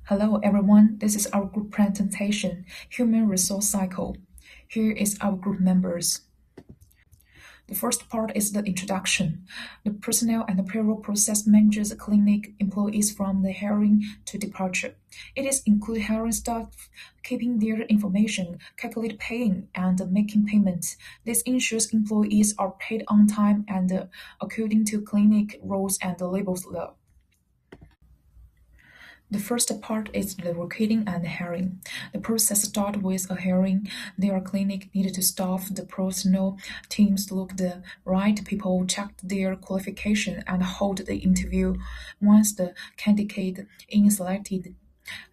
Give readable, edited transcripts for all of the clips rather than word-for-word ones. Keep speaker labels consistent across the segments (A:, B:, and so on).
A: Hello everyone, this is our group presentation, Human Resource Cycle. Here is our group members. The first part is the introduction. The personnel and the payroll process manages clinic employees from the hiring to departure. It is include hiring staff, keeping their information, calculate paying, and making payments. This ensures employees are paid on time and according to clinic rules and labor law. The first part is the recruiting and hiring. The process starts with a hiring. Their clinic needed to staff the personnel teams, look the right people, check their qualification, and hold the interview. Once the candidate is selected,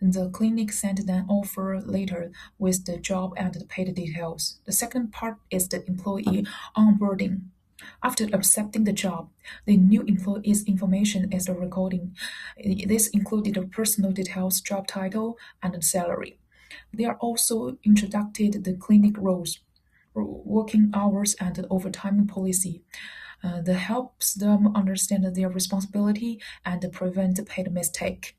A: the clinic sent an offer letter with the job and the paid details. The second part is the employee onboarding. After accepting the job, the new employee's information is a recording. This included the personal details, job title, and the salary. They are also introduced the clinic rules, working hours, and the overtime policy. That helps them understand their responsibility and prevent paid mistake.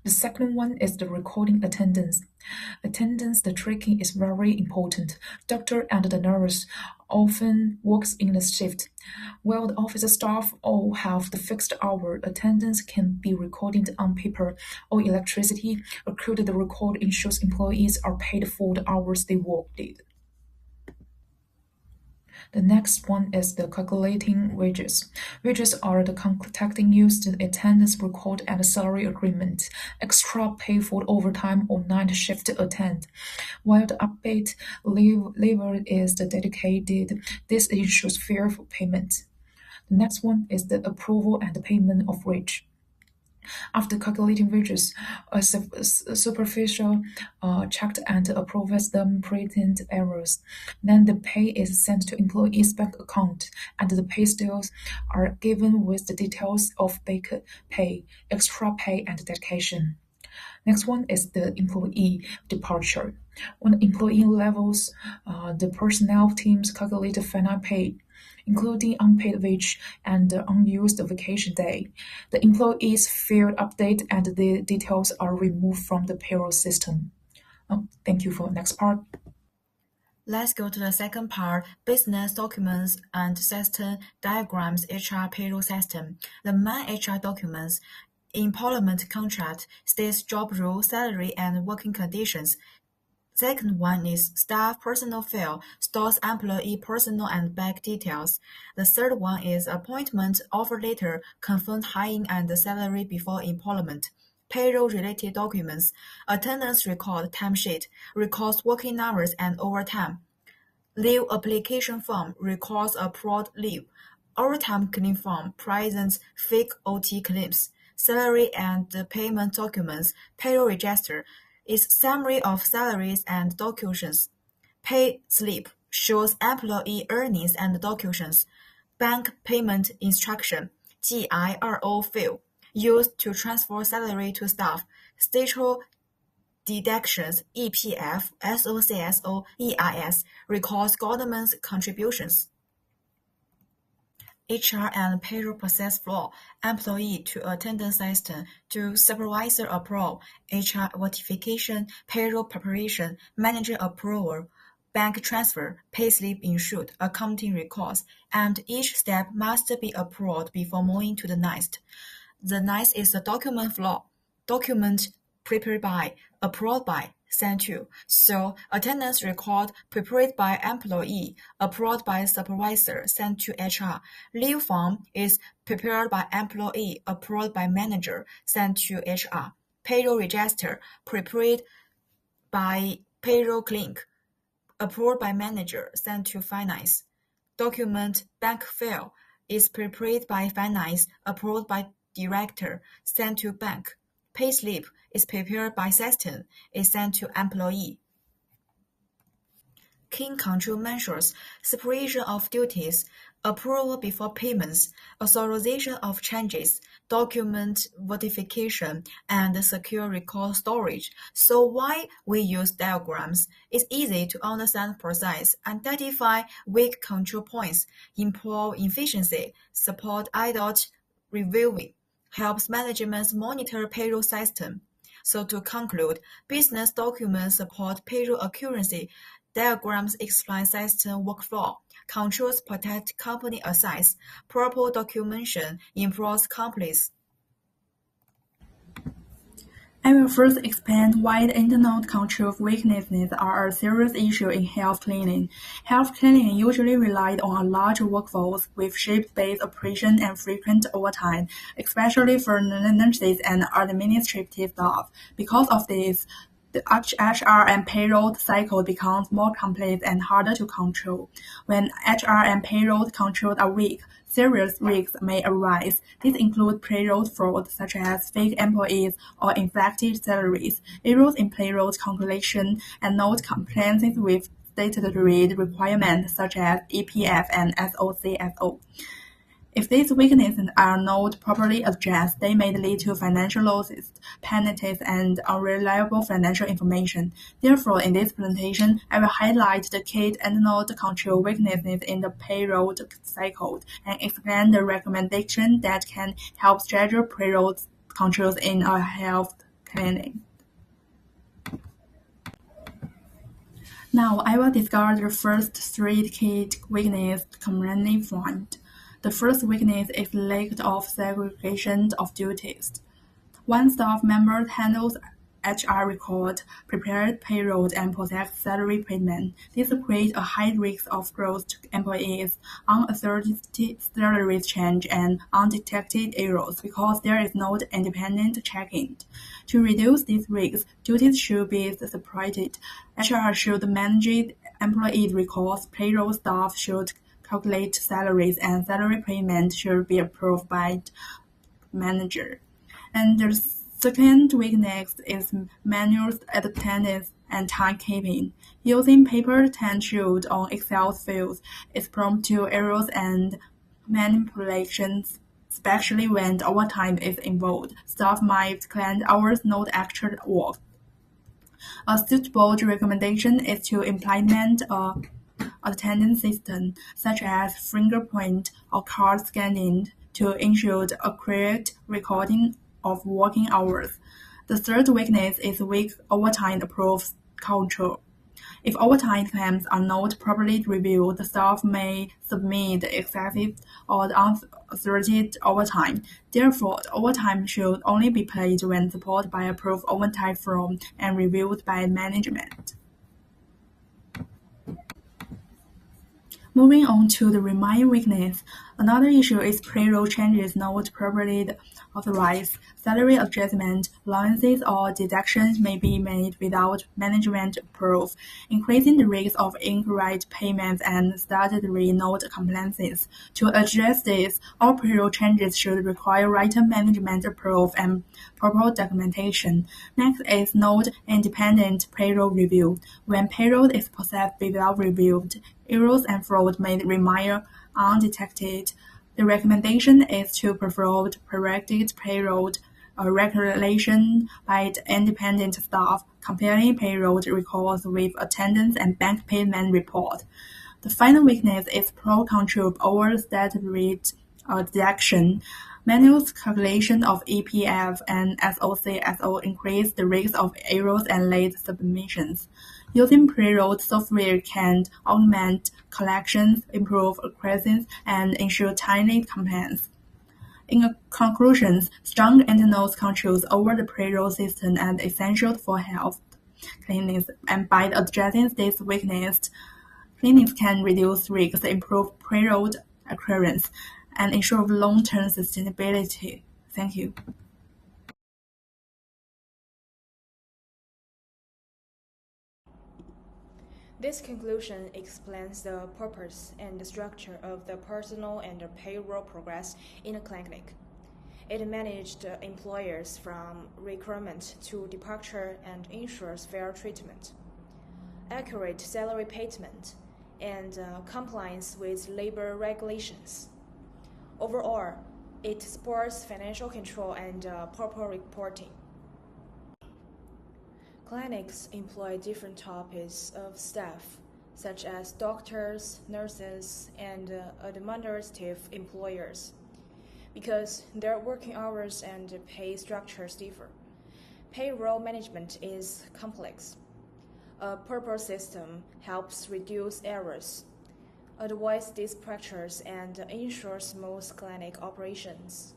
A: The second one is the recording attendance. Attendance, the tracking is very important. Doctor and the nurse often works in the shift. While the office staff all have the fixed hour, attendance can be recorded on paper or electricity. According the record ensures employees are paid for the hours they worked. The next one is the calculating wages. Wages are the contracting used in attendance record and salary agreement. Extra pay for overtime or night shift attend. While the unpaid labor is dedicated, this ensures fair payment. The next one is the approval and payment of wage. After calculating wages, a superficial checked and approves them present errors. Then the pay is sent to employee's bank account, and the pay stubs are given with the details of back pay, extra pay, and dedication. Next one is the employee departure. When the employee levels, the personnel teams calculate the final pay, including unpaid wage and unused vacation day. The employee's field update and the details are removed from the payroll system. Thank you for next part.
B: Let's go to the second part, business documents and system diagrams HR payroll system. The main HR documents, employment contract, states job role, salary, and working conditions. Second one is staff personal file, stores employee personal and bank details. The third one is appointment offer letter, confirmed hiring and salary before employment. Payroll-related documents, attendance record, timesheet, records working hours and overtime. Leave application form, records approved leave. Overtime claim form, presents fake OT claims. Salary and payment documents, payroll register, is summary of salaries and deductions. Pay slip shows employee earnings and deductions. Bank payment instruction, GIRO field, used to transfer salary to staff. Statutory deductions, EPF, SOCSO, EIS, records government's contributions. HR and payroll process flow, employee to attendance system to supervisor approval, HR notification, payroll preparation, manager approval, bank transfer, payslip issued, accounting records, and each step must be approved before moving to the next. The next is the document flow. Document prepared by, approved by, sent to. So attendance record prepared by employee, approved by supervisor, sent to HR. Leave form is prepared by employee, approved by manager, sent to HR. Payroll register prepared by payroll clinic, approved by manager, sent to finance. Document bank file is prepared by finance, approved by director, sent to bank. Payslip is prepared by system, is sent to employee. Key control measures, separation of duties, approval before payments, authorization of changes, document verification, and secure record storage. So why we use diagrams? It's easy to understand process, identify weak control points, improve efficiency, support IDOT reviewing, helps management monitor payroll system. So to conclude, business documents support payroll accuracy, diagrams explain system workflow, controls protect company assets, proper documentation improves compliance.
C: I will first explain why the internal control weaknesses are a serious issue in health cleaning. Health cleaning usually relied on a large workforce with shift-based operation and frequent overtime, especially for nurses and administrative staff. Because of this, the HR and payroll cycle becomes more complex and harder to control. When HR and payroll controls are weak, serious risks may arise. These include payroll fraud, such as fake employees or inflated salaries, errors in payroll calculation, and not compliance with statutory requirements such as EPF and SOCSO. If these weaknesses are not properly addressed, they may lead to financial losses, penalties, and unreliable financial information. Therefore, in this presentation, I will highlight the key internal control weaknesses in the payroll cycle and explain the recommendation that can help schedule payroll controls in a health clinic. Now, I will discuss the first three key weaknesses commonly found. The first weakness is lack of segregation of duties. One staff member handles HR record, prepares payroll, and processes salary payment. This creates a high risk of growth to employees, unauthoritated salary change, and undetected errors because there is no independent checking. To reduce these risks, duties should be separated. HR should manage employee records, payroll staff should calculate salaries, and salary payment should be approved by the manager. And the second weakness is manual attendance and timekeeping. Using paper timesheet on Excel fields is prone to errors and manipulations, especially when overtime is involved. Staff might claim hours not actual work. A suitable recommendation is to implement a attendance system, such as fingerprint or card scanning, to ensure accurate recording of working hours. The third weakness is weak overtime approval control. If overtime claims are not properly reviewed, the staff may submit excessive or unauthorized overtime. Therefore, overtime should only be paid when supported by approved overtime form and reviewed by management. Moving on to the remaining weakness, another issue is payroll changes not properly authorized. Salary adjustment, allowances, or deductions may be made without management approval, increasing the risk of incorrect payments and statutory note compliances. To address this, all payroll changes should require written management approval and proper documentation. Next is note independent payroll review. When payroll is processed without review, errors and fraud may remain undetected. The recommendation is to perform corrected payroll regulation by the independent staff, comparing payroll records with attendance and bank payment report. The final weakness is poor control over statutory deduction. Manual calculation of EPF and SOCSO increase the risk of errors and late submissions. Using payroll software can augment collections, improve accuracy, and ensure timely compliance. In conclusion, strong internal controls over the payroll system are essential for health clinics, and by addressing these weaknesses, clinics can reduce risks, improve payroll accuracy, and ensure long-term sustainability. Thank you.
D: This conclusion explains the purpose and the structure of the personal and the payroll progress in a clinic. It managed employers from recruitment to departure and ensures fair treatment, accurate salary payment, and compliance with labor regulations. Overall, it supports financial control and proper reporting. Clinics employ different types of staff, such as doctors, nurses, and administrative employers, because their working hours and pay structures differ. Payroll management is complex. A proper system helps reduce errors, avoids dispatches, and ensures smooth clinic operations.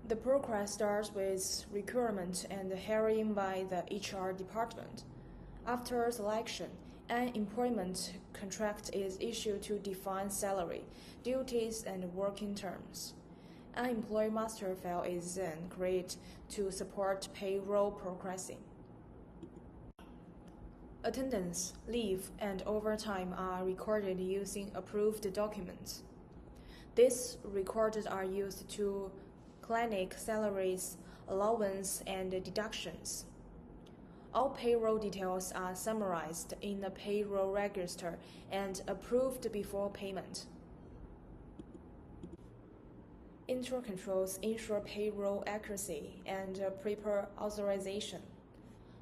D: The process starts with recruitment and hiring by the HR department. After selection, an employment contract is issued to define salary, duties, and working terms. An employee master file is then created to support payroll processing. Attendance, leave, and overtime are recorded using approved documents. These records are used to clinic salaries, allowance, and deductions. All payroll details are summarized in the payroll register and approved before payment. Internal controls ensure payroll accuracy and proper authorization.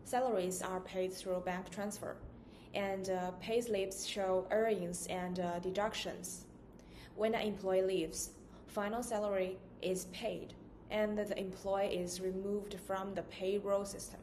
D: Salaries are paid through bank transfer, and payslips show earnings and deductions. When an employee leaves, final salary is paid, and the employee is removed from the payroll system.